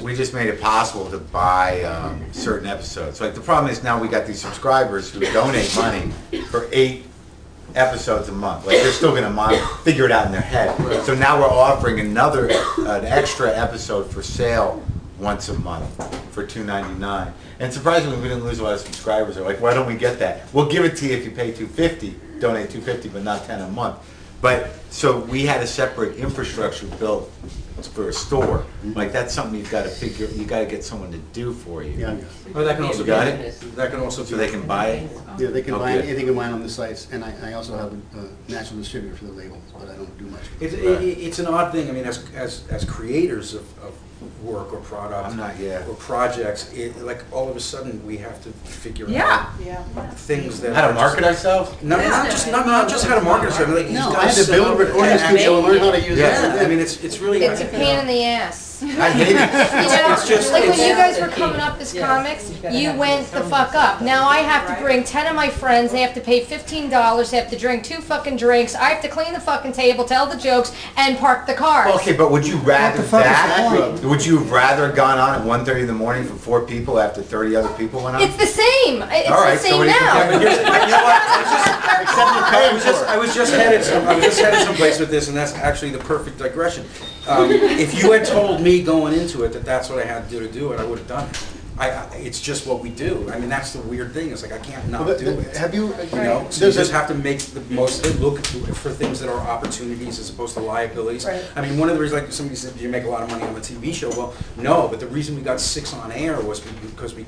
we just made it possible to buy certain episodes. Like the problem is now we got these subscribers who donate money for 8 episodes a month. Like they're still going to figure it out in their head. So now we're offering an extra episode for sale once a month for $2.99. And surprisingly, we didn't lose a lot of subscribers. They're like, why don't we get that? We'll give it to you if you pay $2.50, donate $2.50, but not $10 a month. But so we had a separate infrastructure built for a store. Like that's something you've got to figure. You got to get someone to do for you. Yeah. Or that can also You got it? That can also So they can buy it. Yeah, they can Oh, buy good. anything of mine on the sites, and I also have a national distributor for the label, but I don't do much. It's an odd thing. I mean, as creators of work or product I'm not yet. or projects, like all of a sudden we have to figure Yeah. out things that How to are market just, ourselves? not just how to market ourselves. Like, No, I had to build a recording studio and learn how to use Yeah, it. I mean it's really It's a pain in the ass. I hate it. You know, It's just- like when it's- you guys were coming up as comics, you went the fuck up. Now I have to bring 10 of my friends, they have to pay $15, they have to drink 2 fucking drinks, I have to clean the fucking table, tell the jokes, and park the cars. Okay, but would you rather What the fuck is that? that? Would you have rather gone on at 1:30 in the morning for 4 people after 30 other people went on? It's the same. It's All right, the so same what do you think? Yeah, but now. here's, you know what? Except you're paying for it. I was just headed someplace with this, and that's actually the perfect digression. If you had told me going into it that that's what I had to do it, I would have done it. It's just what we do. I mean, that's the weird thing. It's like I can't not do it. Have you? You know, so you just have to make the most of it. Look for things that are opportunities as opposed to liabilities. Right. I mean, one of the reasons, like somebody said, do you make a lot of money on a TV show? Well, no, but the reason we got 6 on air was because we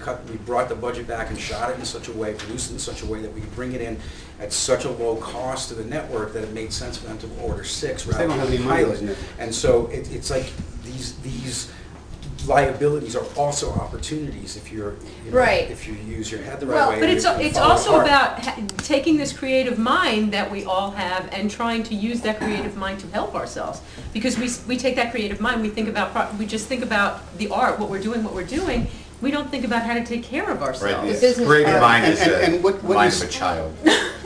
brought the budget back and shot it in such a way, produced it in such a way that we could bring it in at such a low cost to the network that it made sense for them to order 6 rather They don't have than any money, pilot. isn't it? And so it's like these liabilities are also opportunities if you're Right. if you use your head the right Well, way. but and it's you follow also the heart. about taking this creative mind that we all have and trying to use that creative mind to help ourselves. Because we take that creative mind, we just think about the art, what we're doing. We don't think about how to take care of Right. ourselves. The business Creative part. mind is And the what mind you of a child.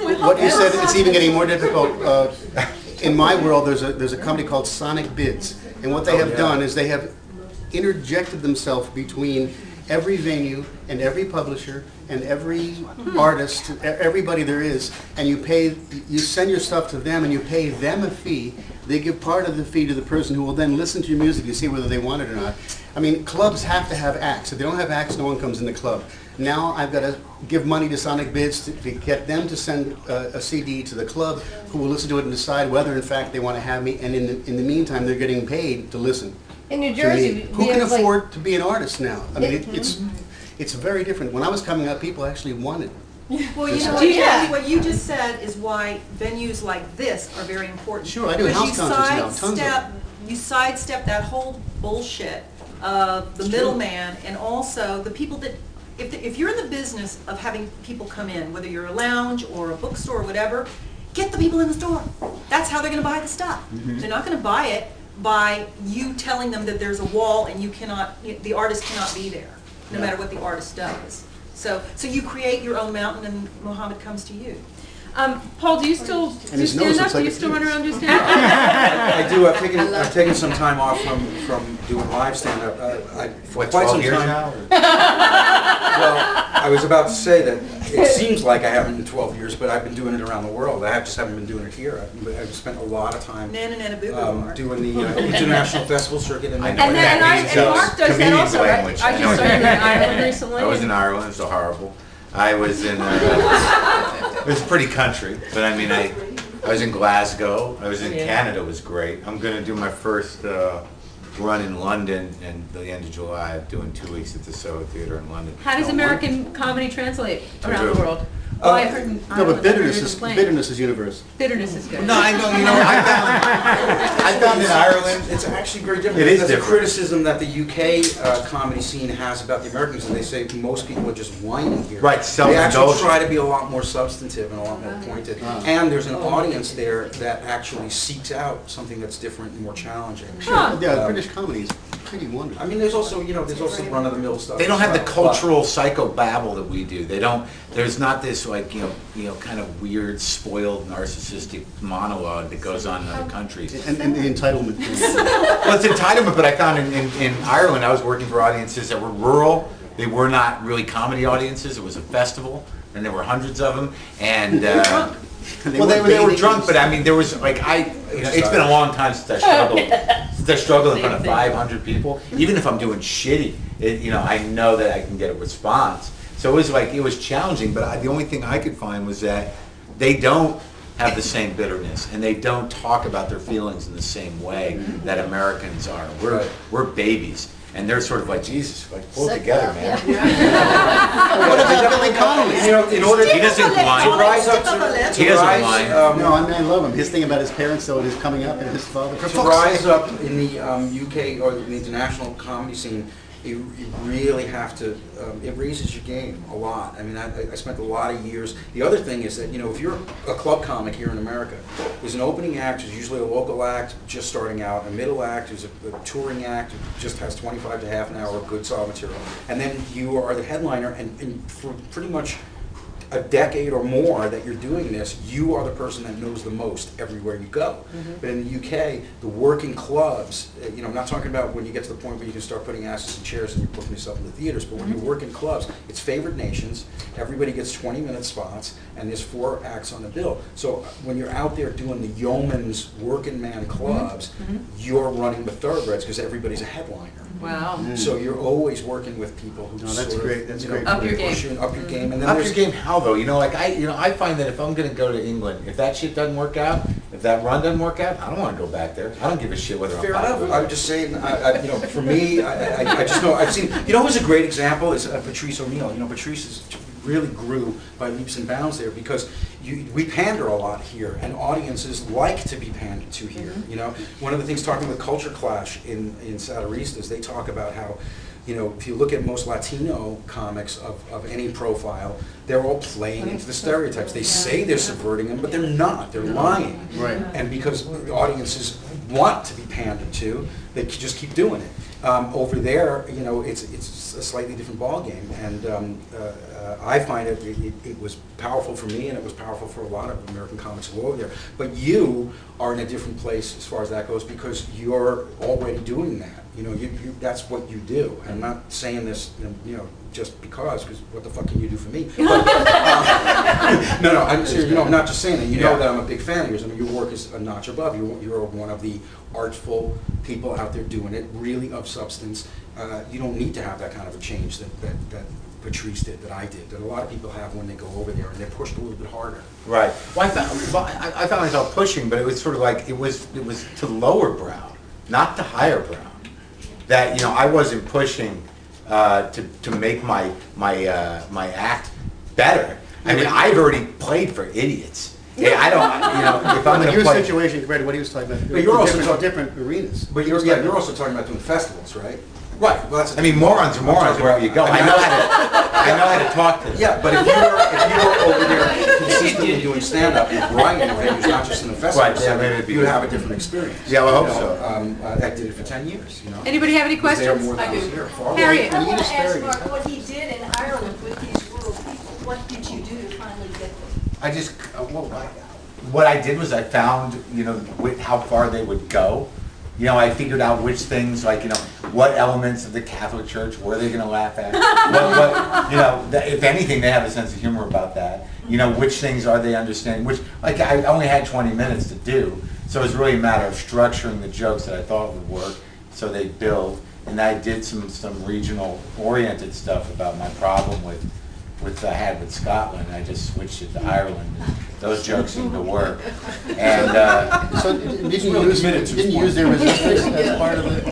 What you said, it's even getting more difficult. In my world, there's a company called Sonic Bids, and what they have done is they have interjected themselves between every venue and every publisher and every artist, everybody there is, and you send your stuff to them and you pay them a fee. They give part of the fee to the person who will then listen to your music to see whether they want it or not. I mean, clubs have to have acts. If they don't have acts, no one comes in the club. Now I've got to give money to Sonic Bids to get them to send a CD to the club, who will listen to it and decide whether in fact they want to have me, and in the meantime they're getting paid to listen. In New To Jersey, me. we Who can have like, afford to be an artist now? I mean, it's very different. When I was coming up, people actually wanted. Well, you know, Yeah. what you just said is why venues like this are very important. Sure, I do Because house concerts now, tons of them. you sidestep that whole bullshit of the middleman, and also the people that, if you're in the business of having people come in, whether you're a lounge or a bookstore or whatever, get the people in the store. That's how they're gonna buy the stuff. They're not gonna buy it by you telling them that there's a wall and the artist cannot be there, no matter what the artist does. So you create your own mountain, and Muhammad comes to you. Paul, do you still do his nose stand-up? looks Do like you a still penis. run around do stand-up? I do. I've taken some time off from doing live stand-up. For What, quite 12 some years time. now? Well, I was about to say that it seems like I haven't in 12 years, but I've been doing it around the world. I just haven't been doing it here. I've spent a lot of time Nana boo-boo. doing the international festival circuit. I know And what then that means. Marc does that Comedian's also, right? language. I know just what started in that Ireland means. recently. I was in Ireland. It was so horrible. I was in. It was pretty country, but I mean, I was in Glasgow. I was in Canada. It was great. I'm going to do my first run in London in the end of July. I'm doing 2 weeks at the Soho Theatre in London. How does American comedy translate around the do. world? Well, I heard in No, Ireland, but bitterness I heard is complain. universal. Bitterness is good. No, I know. You know, I found in Ireland. It's actually very different. It is That's a different. criticism that the UK comedy scene has about the Americans, and they say most people are just whining here. Right, They self-indulgent. actually try to be a lot more substantive and a lot more pointed. And there's an audience there that actually seeks out something that's different and more challenging. Huh. Yeah, British comedies pretty wonderful. I mean, there's also, there's also run-of-the-mill stuff. They don't as have the well, but- cultural psychobabble that we do. They don't. There's not this like kind of weird, spoiled, narcissistic monologue that goes on in other countries. And the entitlement thing. Well, it's entitlement, but I found in Ireland, I was working for audiences that were rural. They were not really comedy audiences. It was a festival, and there were hundreds of them. And well, they were drunk, but I mean, there was like it's been a long time since I struggled. Since I struggled in front of 500 people. Even if I'm doing shitty, I know that I can get a response. So it was challenging. But the only thing I could find was that they don't have the same bitterness, and they don't talk about their feelings in the same way that Americans are. We're babies. And they're sort of like, Jesus, like, pull it together, man. What about Billy Connolly? In order, He doesn't whine. to rise up He doesn't whine. No, I love him. His thing about his parents, though, is coming up, and his father. To rise up in the UK or the international comedy scene, you really have to, it raises your game a lot. I mean, I spent a lot of years. The other thing is that, if you're a club comic here in America, there's an opening act who's usually a local act just starting out, a middle act who's a touring act who just has 25 to half an hour of good solid material, and then you are the headliner, and for pretty much a decade or more that you're doing this, you are the person that knows the most everywhere you go. But in the UK, the working clubs, I'm not talking about when you get to the point where you can start putting asses in chairs and you're booking yourself in the theaters, but when you work in clubs, it's favored nations, everybody gets 20-minute spots, and there's 4 acts on the bill. So when you're out there doing the yeoman's working man clubs, you're running with thoroughbreds because everybody's a headliner. Wow. So you're always working with people who that's great. That's great. Up your game. push you and up your game. And then Up there's your game how though? I find that if I'm gonna go to England, if that shit doesn't work out, if that run doesn't work out, I don't want to go back there. I don't give a shit whether fair I'm enough. popular. I'm just saying, for me, I just know I've seen. Who's a great example is Patrice O'Neill. Patrice really grew by leaps and bounds there because we pander a lot here, and audiences like to be pandered to here. One of the things talking with Culture Clash in Satiristas, they talk about how, if you look at most Latino comics of any profile, they're all playing into the stereotypes. They say they're subverting them, but they're not. They're lying. Right. And because the audiences want to be pandered to, they just keep doing it. Over there, it's a slightly different ballgame, and I find it was powerful for me, and it was powerful for a lot of American comics who go over there. But you are in a different place as far as that goes because you're already doing that. That's what you do. I'm not saying this, just because what the fuck can you do for me? But, no, I'm serious. I'm not just saying that. You know that I'm a big fan of yours. I mean, your work is a notch above. You're one of the artful people out there doing it, really of substance. You don't need to have that kind of a change that Patrice did, that I did, that a lot of people have when they go over there, and they're pushed a little bit harder. Right. Well, I found myself pushing, but it was sort of like it was to lower brow, not to higher brow. That I wasn't pushing to make my act better. I mean, I've already played for idiots. Yeah, I don't. If I'm going to Your play. situation compared to what he was talking about, But you're also different arenas. But you're also talking about doing festivals, right? Right. Well, I mean, morons are morons wherever you go. I know how to talk to them. Yeah, but if you were over there consistently doing stand-up and writing venues, not just in the festival setting, you'd have a different experience. Yeah, well, I hope so. I did it for 10 years. Anybody have any Was there questions? more than I was here. Far away. Harriet. I want to ask Mark what he did in Ireland with these rural people. What did you do to finally get them? I just what I did was I found how far they would go. I figured out which things, what elements of the Catholic Church were they going to laugh at. If anything, they have a sense of humor about that. Which things are they understanding? Which, I only had 20 minutes to do, so it was really a matter of structuring the jokes that I thought would work, so they build. And I did some regional-oriented stuff about my problem with I had with Scotland. I just switched it to Ireland. And those jokes seemed to work. And So didn't you use their resistance as part of it?